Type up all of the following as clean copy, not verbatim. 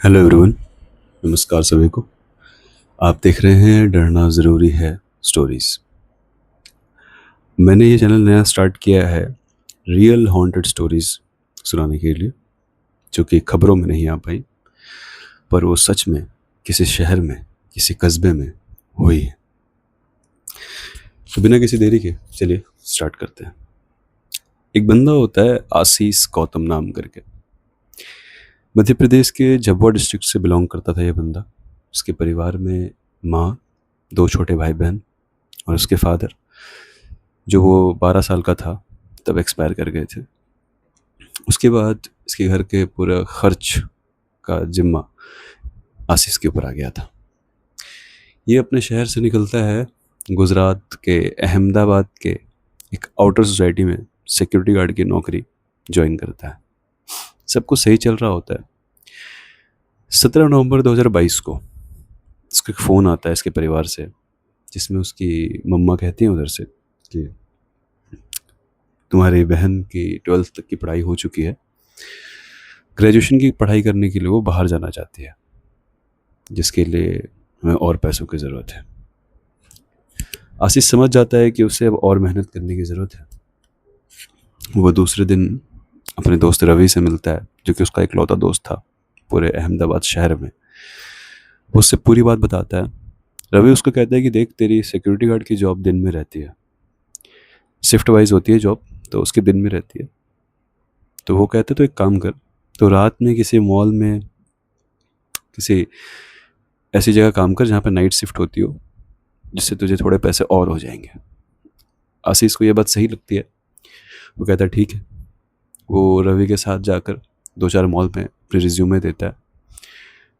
Hello everyone. नमस्कार सभी को। आप देख रहे हैं डरना ज़रूरी है स्टोरीज़। मैंने ये चैनल नया स्टार्ट किया है रियल हॉन्टेड स्टोरीज़ सुनाने के लिए, जो कि खबरों में नहीं आ पाई पर वो सच में किसी शहर में, किसी कस्बे में हुई है। तो बिना किसी देरी के चलिए स्टार्ट करते हैं। एक बंदा होता है आशीष गौतम नाम करके। मध्य प्रदेश के झाबुआ डिस्ट्रिक्ट से बिलोंग करता था ये बंदा। उसके परिवार में माँ, दो छोटे भाई बहन और उसके फादर, जो वो 12 साल का था तब एक्सपायर कर गए थे। उसके बाद इसके घर के पूरा खर्च का जिम्मा आशीष के ऊपर आ गया था। ये अपने शहर से निकलता है, गुजरात के अहमदाबाद के एक आउटर सोसाइटी में सिक्योरिटी गार्ड की नौकरी ज्वाइन करता है। सब कुछ सही चल रहा होता है। 17 नवंबर 2022 को इसको एक फ़ोन आता है इसके परिवार से, जिसमें उसकी मम्मा कहती हैं उधर से कि तुम्हारी बहन की 12th तक की पढ़ाई हो चुकी है, ग्रेजुएशन की पढ़ाई करने के लिए वो बाहर जाना चाहती है, जिसके लिए हमें और पैसों की ज़रूरत है। आशीष समझ जाता है कि उसे अब और मेहनत करने की ज़रूरत है। वो दूसरे दिन अपने दोस्त रवि से मिलता है, जो कि उसका इकलौता दोस्त था पूरे अहमदाबाद शहर में। वो उससे पूरी बात बताता है। रवि उसको कहता है कि देख, तेरी सिक्योरिटी गार्ड की जॉब दिन में रहती है, शिफ्ट वाइज होती है जॉब, तो उसके दिन में रहती है। तो वो कहते तो एक काम कर, तो रात में किसी मॉल में किसी ऐसी जगह काम कर जहाँ पे नाइट शिफ्ट होती हो, जिससे तुझे थोड़े पैसे और हो जाएंगे। आशीष को यह बात सही लगती है। वो कहता है ठीक है। वो रवि के साथ जाकर 2-4 मॉल में अपने रिज्यूमे देता है।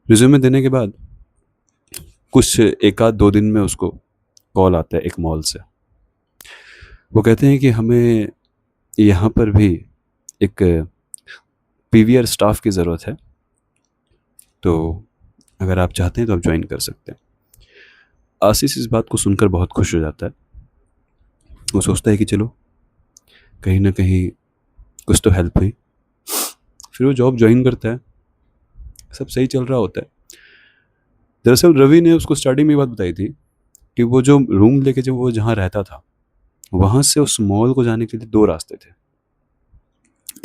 रिज्यूमे देने के बाद कुछ 1 आध 2 दिन में उसको कॉल आता है एक मॉल से। वो कहते हैं कि हमें यहाँ पर भी एक पीवीआर स्टाफ की ज़रूरत है, तो अगर आप चाहते हैं तो आप ज्वाइन कर सकते हैं। आशीष इस बात को सुनकर बहुत खुश हो जाता है। वो सोचता है कि चलो, कहीं ना कहीं कुछ तो हेल्प हुई। फिर वो जॉब ज्वाइन करता है। सब सही चल रहा होता है। दरअसल रवि ने उसको स्टार्टिंग में ये बात बताई थी कि वो जो रूम लेके जब वो जहाँ रहता था, वहाँ से उस मॉल को जाने के लिए 2 रास्ते थे।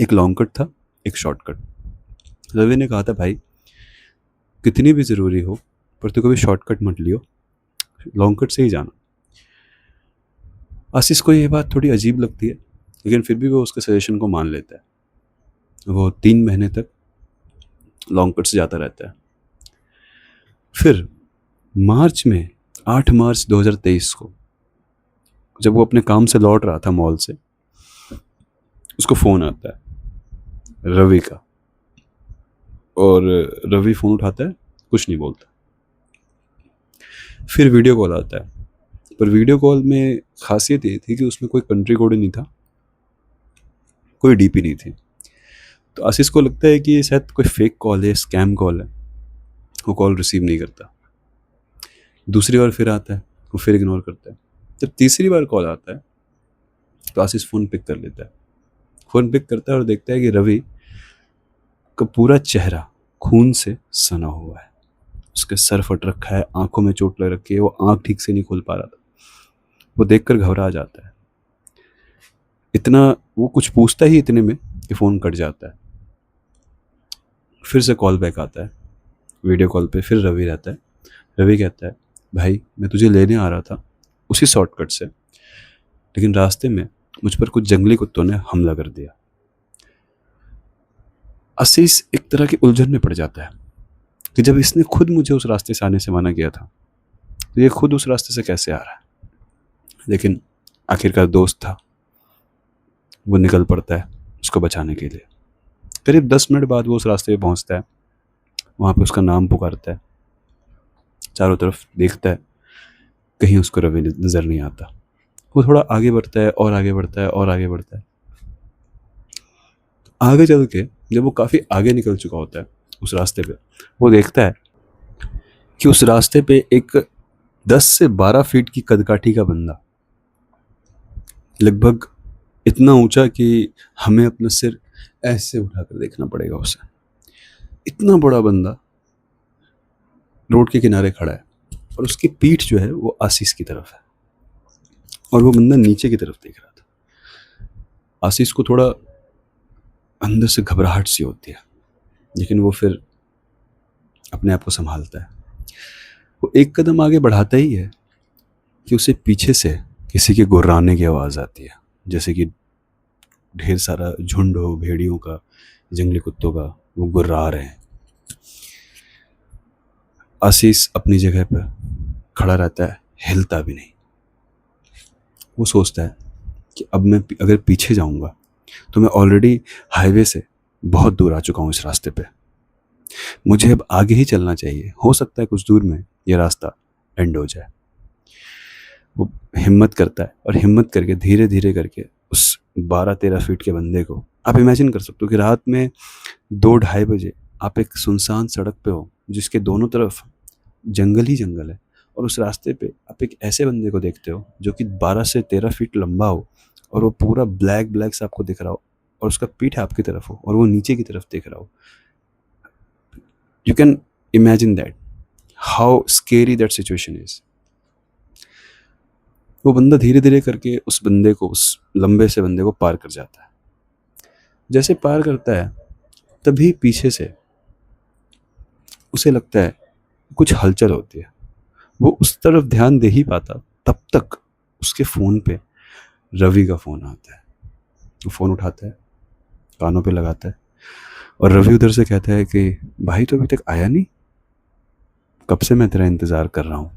एक लॉन्ग कट था, एक शॉर्टकट। रवि ने कहा था भाई, कितनी भी ज़रूरी हो पर तू कभी शॉर्टकट मत लियो, लॉन्ग कट से ही जाना। आशीष को ये बात थोड़ी अजीब लगती है, लेकिन फिर भी वो उसके सजेशन को मान लेता है। वो 3 महीने तक लॉन्ग कट से जाता रहता है। फिर मार्च में 8 मार्च 2023 को, जब वो अपने काम से लौट रहा था मॉल से, उसको फ़ोन आता है रवि का। और रवि फ़ोन उठाता है, कुछ नहीं बोलता। फिर वीडियो कॉल आता है, पर वीडियो कॉल में खासियत ये थी कि उसमें कोई कंट्री कोड नहीं था, कोई डीपी नहीं थी। तो आशीष को लगता है कि ये शायद कोई फेक कॉल है, स्कैम कॉल है। वो कॉल रिसीव नहीं करता। दूसरी बार फिर आता है, वो फिर इग्नोर करता है। जब तीसरी बार कॉल आता है तो आशीष फ़ोन पिक कर लेता है। फ़ोन पिक करता है और देखता है कि रवि का पूरा चेहरा खून से सना हुआ है। उसके सर फट रखा है, आंखों में चोट लग रखी है, वो आंख ठीक से नहीं खोल पा रहा था। वो देखकर घबरा जाता है। इतना वो कुछ पूछता ही इतने में कि फ़ोन कट जाता है। फिर से कॉल बैक आता है। वीडियो कॉल पे फिर रवि रहता है। रवि कहता है, भाई मैं तुझे लेने आ रहा था उसी शॉर्टकट से, लेकिन रास्ते में मुझ पर कुछ जंगली कुत्तों ने हमला कर दिया। आशीष एक तरह की उलझन में पड़ जाता है कि जब इसने खुद मुझे उस रास्ते से आने से मना किया था, तो ये खुद उस रास्ते से कैसे आ रहा है। लेकिन आखिरकार दोस्त था, वो निकल पड़ता है उसको बचाने के लिए। करीब 10 मिनट बाद वो उस रास्ते पे पहुंचता है। वहाँ पे उसका नाम पुकारता है, चारों तरफ देखता है, कहीं उसको रवि नज़र नहीं आता। वो थोड़ा आगे बढ़ता है और आगे बढ़ता है और आगे बढ़ता है। आगे चल के जब वो काफ़ी आगे निकल चुका होता है उस रास्ते पे, वो देखता है कि उस रास्ते पे एक 10 से 12 फीट की कदकाठी का बंदा, लगभग इतना ऊंचा कि हमें अपना सिर ऐसे उठाकर देखना पड़ेगा उसे। इतना बड़ा बंदा रोड के किनारे खड़ा है और उसकी पीठ जो है वो आशीष की तरफ है और वो बंदा नीचे की तरफ देख रहा था। आशीष को थोड़ा अंदर से घबराहट सी होती है, लेकिन वो फिर अपने आप को संभालता है। वो एक कदम आगे बढ़ाता ही है कि उसे पीछे से किसी के गुर्राने की आवाज़ आती है, जैसे कि ढेर सारा झुंड हो भेड़ियों का, जंगली कुत्तों का, वो गुर्रा रहे हैं। आशीष अपनी जगह पर खड़ा रहता है, हिलता भी नहीं। वो सोचता है कि अब मैं अगर पीछे जाऊंगा तो मैं ऑलरेडी हाईवे से बहुत दूर आ चुका हूँ इस रास्ते पे। मुझे अब आगे ही चलना चाहिए, हो सकता है कुछ दूर में ये रास्ता एंड हो जाए। वो हिम्मत करता है और हिम्मत करके धीरे धीरे करके उस 12-13 फीट के बंदे को, आप इमेजिन कर सकते हो कि रात में 2-2:30 बजे आप एक सुनसान सड़क पे हो जिसके दोनों तरफ जंगल ही जंगल है, और उस रास्ते पे आप एक ऐसे बंदे को देखते हो जो कि 12 से 13 फीट लंबा हो और वो पूरा ब्लैक ब्लैक से आपको दिख रहा हो और उसका पीठ आपकी तरफ हो और वो नीचे की तरफ देख रहा हो। You can imagine that how scary that situation is. वो बंदा धीरे धीरे करके उस बंदे को, उस लंबे से बंदे को पार कर जाता है। जैसे पार करता है तभी पीछे से उसे लगता है कुछ हलचल होती है। वो उस तरफ ध्यान दे ही पाता तब तक उसके फ़ोन पे रवि का फ़ोन आता है। वो फ़ोन उठाता है, कानों पे लगाता है और रवि उधर से कहता है कि भाई तो अभी तक आया नहीं, कब से मैं तेरा इंतज़ार कर रहा हूँ।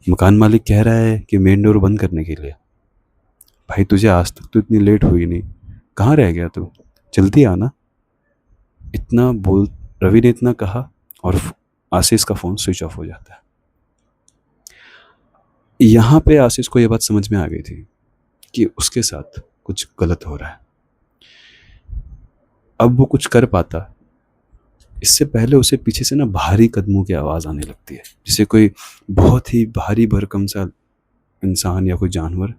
मकान मालिक कह रहा है कि मेन डोर बंद करने के लिए। भाई तुझे आज तक तो इतनी लेट हुई नहीं, कहाँ रह गया तू, जल्दी आना। इतना बोल रवि ने इतना कहा और आशीष का फ़ोन स्विच ऑफ हो जाता है। यहाँ पे आशीष को यह बात समझ में आ गई थी कि उसके साथ कुछ गलत हो रहा है। अब वो कुछ कर पाता, इससे पहले उसे पीछे से ना भारी कदमों की आवाज़ आने लगती है, जैसे कोई बहुत ही भारी भरकम सा इंसान या कोई जानवर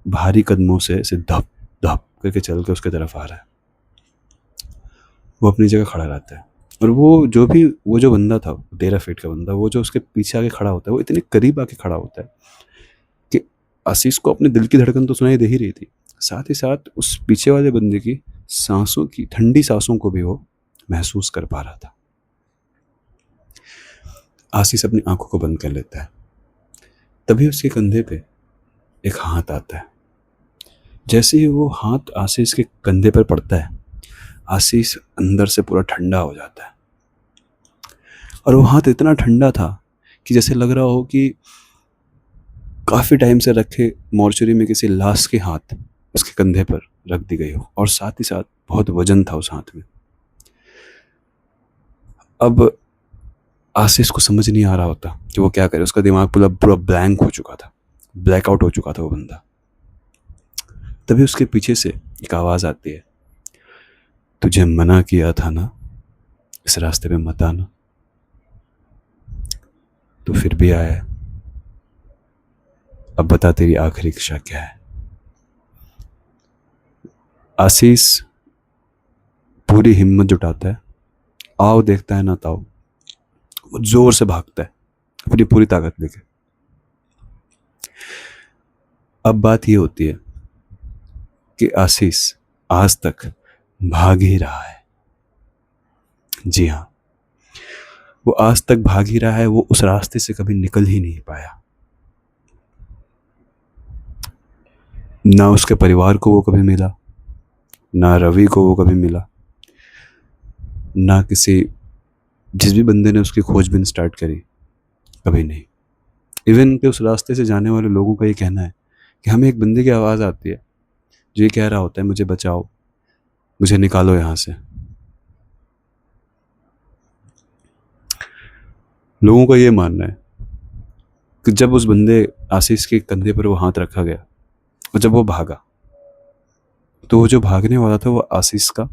भारी कदमों से धप धप करके चल के उसके तरफ आ रहा है। वो अपनी जगह खड़ा रहता है और वो जो बंदा था 13 फीट का बंदा, वो जो उसके पीछे आके खड़ा होता है, वो इतने करीब आके खड़ा होता है कि आशीष को अपने दिल की धड़कन तो सुनाई दे ही रही थी, साथ ही साथ उस पीछे वाले बंदे की सांसों की ठंडी सांसों को भी वो महसूस कर पा रहा था। आशीष अपनी आंखों को बंद कर लेता है, तभी उसके कंधे पे एक हाथ आता है। जैसे ही वो हाथ आशीष के कंधे पर पड़ता है, आशीष अंदर से पूरा ठंडा हो जाता है और वो हाथ इतना ठंडा था कि जैसे लग रहा हो कि काफ़ी टाइम से रखे मॉर्चरी में किसी लाश के हाथ उसके कंधे पर रख दी गई हो, और साथ ही साथ बहुत वजन था उस हाथ में। अब आशीष को समझ नहीं आ रहा होता कि वो क्या करे, उसका दिमाग पूरा पूरा ब्लैंक हो चुका था, ब्लैकआउट हो चुका था वो बंदा। तभी उसके पीछे से एक आवाज़ आती है, तुझे मना किया था ना इस रास्ते पे मत आना, तो फिर भी आया। अब बता तेरी आखिरी इच्छा क्या है। आशीष पूरी हिम्मत जुटाता है, आओ देखता है ना ताओ, वो जोर से भागता है अपनी पूरी ताकत लेके। अब बात ये होती है कि आशीष आज तक भाग ही रहा है। जी हाँ, वो आज तक भाग ही रहा है, वो उस रास्ते से कभी निकल ही नहीं पाया। ना उसके परिवार को वो कभी मिला, ना रवि को वो कभी मिला, ना किसी जिस भी बंदे ने उसकी खोजबीन स्टार्ट करी, कभी नहीं। इवन कि उस रास्ते से जाने वाले लोगों का ये कहना है कि हमें एक बंदे की आवाज़ आती है जो ये कह रहा होता है, मुझे बचाओ, मुझे निकालो यहाँ से। लोगों का ये मानना है कि जब उस बंदे आशीष के कंधे पर वो हाथ रखा गया और जब वो भागा, तो वो जो भागने वाला था वो आशीष का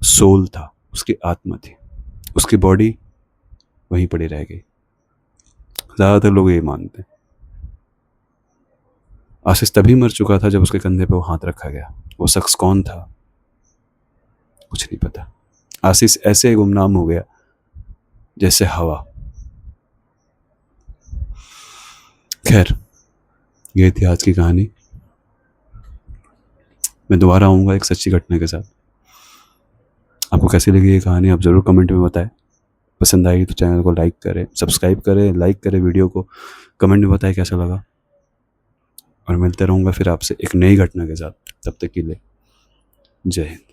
सोल था, उसकी आत्मा थी, उसकी बॉडी वहीं पड़ी रह गई। ज़्यादातर लोग ये मानते हैं। आशीष तभी मर चुका था जब उसके कंधे पे वो हाथ रखा गया। वो शख्स कौन था कुछ नहीं पता। आशीष ऐसे गुमनाम हो गया जैसे हवा। खैर, ये थी आज की कहानी। मैं दोबारा आऊँगा एक सच्ची घटना के साथ। आपको कैसी लगी ये कहानी आप ज़रूर कमेंट में बताएं। पसंद आई तो चैनल को लाइक करें, सब्सक्राइब करें, लाइक करें वीडियो को, कमेंट में बताएं कैसा लगा। और मिलते रहूँगा फिर आपसे एक नई घटना के साथ। तब तक के लिए जय हिंद।